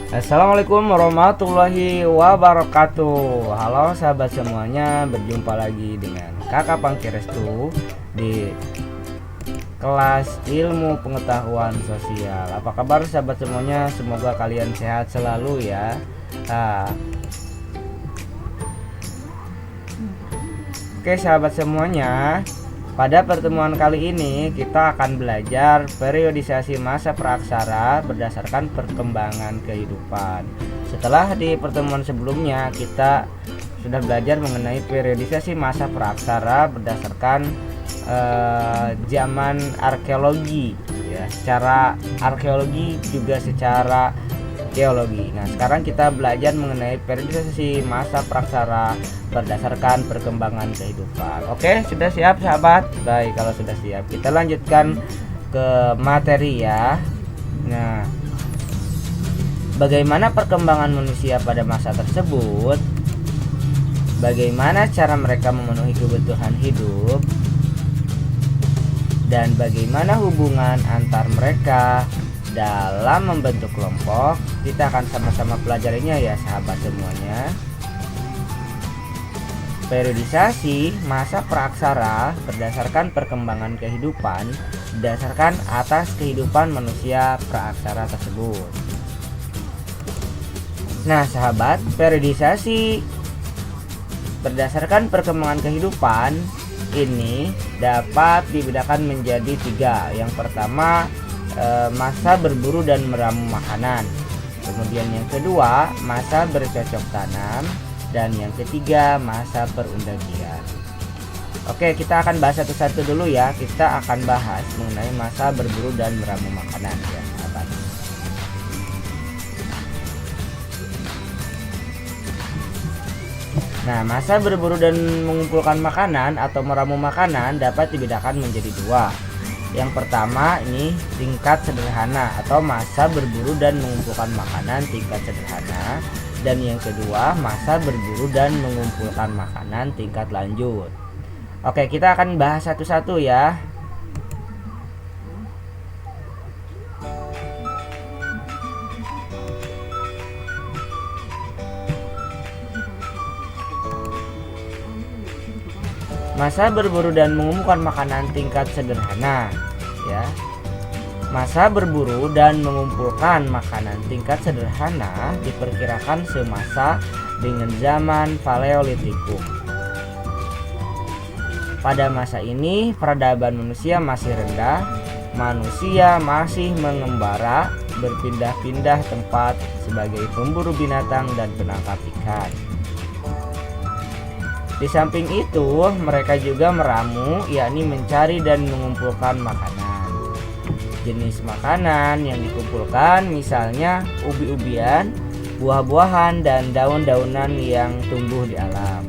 Assalamualaikum warahmatullahi wabarakatuh. Halo sahabat semuanya, berjumpa lagi dengan Kakak Pangkirestu di kelas ilmu pengetahuan sosial. Apa kabar sahabat semuanya? Semoga kalian sehat selalu ya. Oke sahabat semuanya, pada pertemuan kali ini kita akan belajar periodisasi masa praaksara berdasarkan perkembangan kehidupan. Setelah di pertemuan sebelumnya kita sudah belajar mengenai periodisasi masa praaksara berdasarkan zaman arkeologi ya, secara arkeologi juga secara geologi. Nah, sekarang kita belajar mengenai periodisasi masa praaksara berdasarkan perkembangan kehidupan. Oke, sudah siap sahabat? Baik, kalau sudah siap kita lanjutkan ke materi ya. Nah, bagaimana perkembangan manusia pada masa tersebut? Bagaimana cara mereka memenuhi kebutuhan hidup? Dan bagaimana hubungan antar mereka dalam membentuk kelompok? Kita akan sama-sama pelajarinya ya sahabat semuanya. Periodisasi masa praaksara berdasarkan perkembangan kehidupan berdasarkan atas kehidupan manusia praaksara tersebut. Nah sahabat, periodisasi berdasarkan perkembangan kehidupan ini dapat dibedakan menjadi tiga. Yang pertama, masa berburu dan meramu makanan. Kemudian yang kedua, masa bercocok tanam. Dan yang ketiga, masa perundagian. Oke, kita akan bahas satu-satu dulu ya. Kita akan bahas mengenai masa berburu dan meramu makanan ya sahabat. Nah, masa berburu dan mengumpulkan makanan atau meramu makanan dapat dibedakan menjadi dua. Yang pertama ini tingkat sederhana atau masa berburu dan mengumpulkan makanan tingkat sederhana. Dan yang kedua, masa berburu dan mengumpulkan makanan tingkat lanjut. Oke, kita akan bahas satu-satu ya. Masa berburu dan mengumpulkan makanan tingkat sederhana ya. Masa berburu dan mengumpulkan makanan tingkat sederhana diperkirakan semasa dengan zaman Paleolitikum. Pada masa ini peradaban manusia masih rendah, manusia masih mengembara, berpindah-pindah tempat sebagai pemburu binatang dan penangkap ikan. Di samping itu, mereka juga meramu, yakni mencari dan mengumpulkan makanan. Jenis makanan yang dikumpulkan misalnya ubi-ubian, buah-buahan, dan daun-daunan yang tumbuh di alam.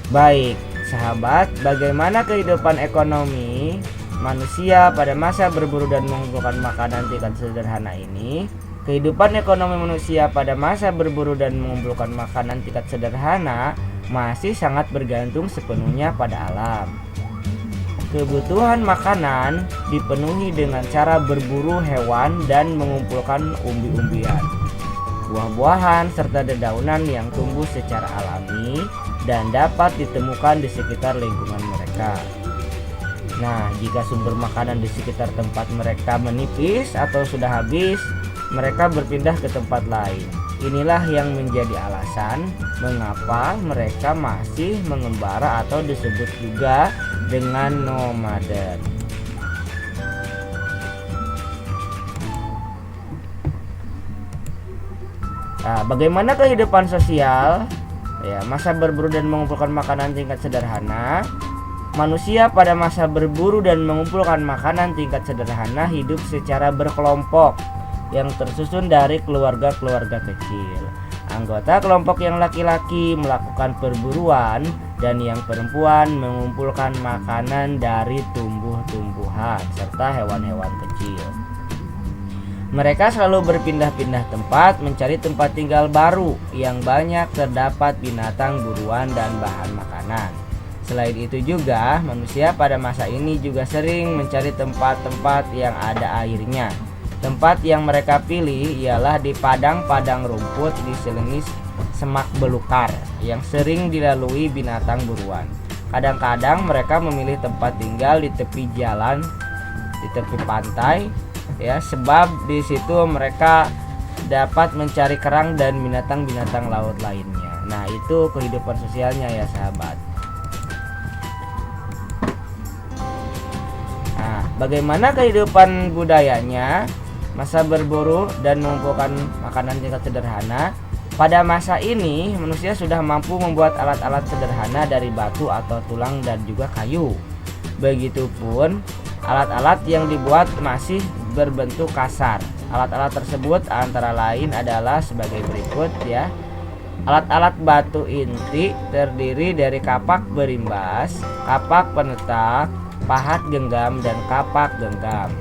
Baik, sahabat, bagaimana kehidupan ekonomi manusia pada masa berburu dan mengumpulkan makanan tingkat sederhana ini? Kehidupan ekonomi manusia pada masa berburu dan mengumpulkan makanan tingkat sederhana masih sangat bergantung sepenuhnya pada alam. Kebutuhan makanan dipenuhi dengan cara berburu hewan dan mengumpulkan umbi-umbian, buah-buahan, serta dedaunan yang tumbuh secara alami dan dapat ditemukan di sekitar lingkungan mereka. Nah, jika sumber makanan di sekitar tempat mereka menipis atau sudah habis, mereka berpindah ke tempat lain. Inilah yang menjadi alasan mengapa mereka masih mengembara atau disebut juga dengan nomaden. Nah, bagaimana kehidupan sosial? Ya, masa berburu dan mengumpulkan makanan tingkat sederhana. Manusia pada masa berburu dan mengumpulkan makanan tingkat sederhana hidup secara berkelompok yang tersusun dari keluarga-keluarga kecil. Anggota kelompok yang laki-laki melakukan perburuan dan yang perempuan mengumpulkan makanan dari tumbuh-tumbuhan serta hewan-hewan kecil. Mereka selalu berpindah-pindah tempat mencari tempat tinggal baru yang banyak terdapat binatang buruan dan bahan makanan. Selain itu juga, manusia pada masa ini juga sering mencari tempat-tempat yang ada airnya. Tempat yang mereka pilih ialah di padang-padang rumput diselingi semak belukar yang sering dilalui binatang buruan. Kadang-kadang mereka memilih tempat tinggal di tepi jalan, di tepi pantai, ya, sebab di situ mereka dapat mencari kerang dan binatang-binatang laut lainnya. Nah, itu kehidupan sosialnya ya sahabat. Nah, bagaimana kehidupan budayanya? Masa berburu dan mengumpulkan makanan tingkat sederhana. Pada masa ini, manusia sudah mampu membuat alat-alat sederhana dari batu atau tulang dan juga kayu. Begitupun alat-alat yang dibuat masih berbentuk kasar. Alat-alat tersebut antara lain adalah sebagai berikut ya. Alat-alat batu inti terdiri dari kapak berimbas, kapak penetak, pahat genggam, dan kapak genggam.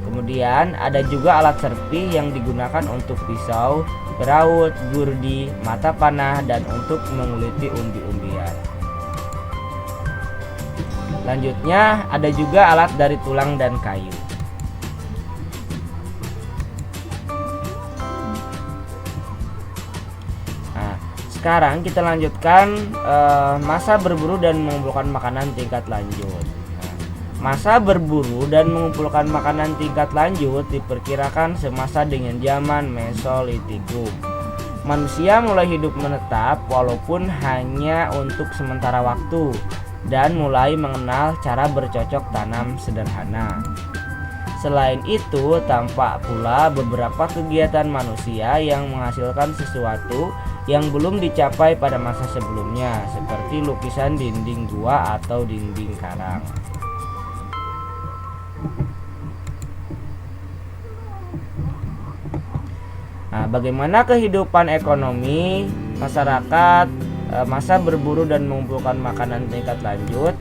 Kemudian ada juga alat serpi yang digunakan untuk pisau, peraut, gurdi, mata panah, dan untuk menguliti umbi-umbian. Lanjutnya ada juga alat dari tulang dan kayu. Nah, sekarang kita lanjutkan masa berburu dan mengumpulkan makanan tingkat lanjut. Masa berburu dan mengumpulkan makanan tingkat lanjut diperkirakan semasa dengan zaman Mesolitikum. Manusia mulai hidup menetap walaupun hanya untuk sementara waktu dan mulai mengenal cara bercocok tanam sederhana. Selain itu, tampak pula beberapa kegiatan manusia yang menghasilkan sesuatu yang belum dicapai pada masa sebelumnya, seperti lukisan dinding gua atau dinding karang. Nah, bagaimana kehidupan ekonomi masyarakat masa berburu dan mengumpulkan makanan tingkat lanjut?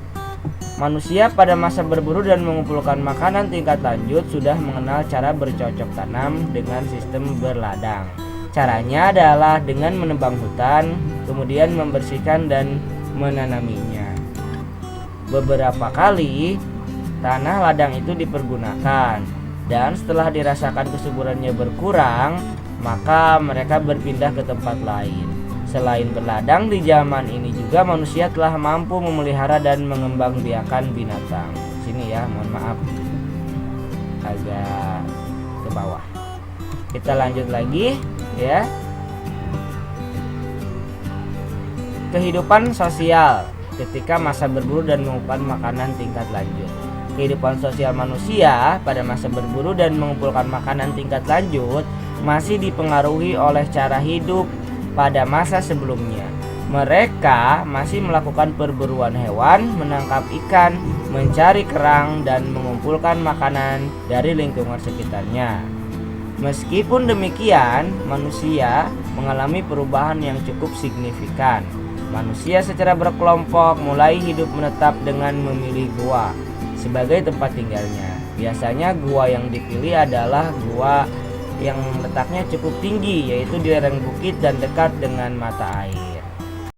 Manusia pada masa berburu dan mengumpulkan makanan tingkat lanjut sudah mengenal cara bercocok tanam dengan sistem berladang. Caranya adalah dengan menebang hutan, kemudian membersihkan dan menanaminya. Beberapa kali tanah ladang itu dipergunakan, dan setelah dirasakan kesuburannya berkurang, maka mereka berpindah ke tempat lain. Selain berladang, di zaman ini juga manusia telah mampu memelihara dan mengembangbiakan binatang. Sini ya, mohon maaf agak ke bawah. Kita lanjut lagi ya. Kehidupan sosial ketika masa berburu dan mengumpulkan makanan tingkat lanjut. Kehidupan sosial manusia pada masa berburu dan mengumpulkan makanan tingkat lanjut masih dipengaruhi oleh cara hidup pada masa sebelumnya. Mereka masih melakukan perburuan hewan, menangkap ikan, mencari kerang, dan mengumpulkan makanan dari lingkungan sekitarnya. Meskipun demikian, manusia mengalami perubahan yang cukup signifikan. Manusia secara berkelompok mulai hidup menetap dengan memilih gua sebagai tempat tinggalnya. Biasanya gua yang dipilih adalah gua yang letaknya cukup tinggi, yaitu di lereng bukit dan dekat dengan mata air.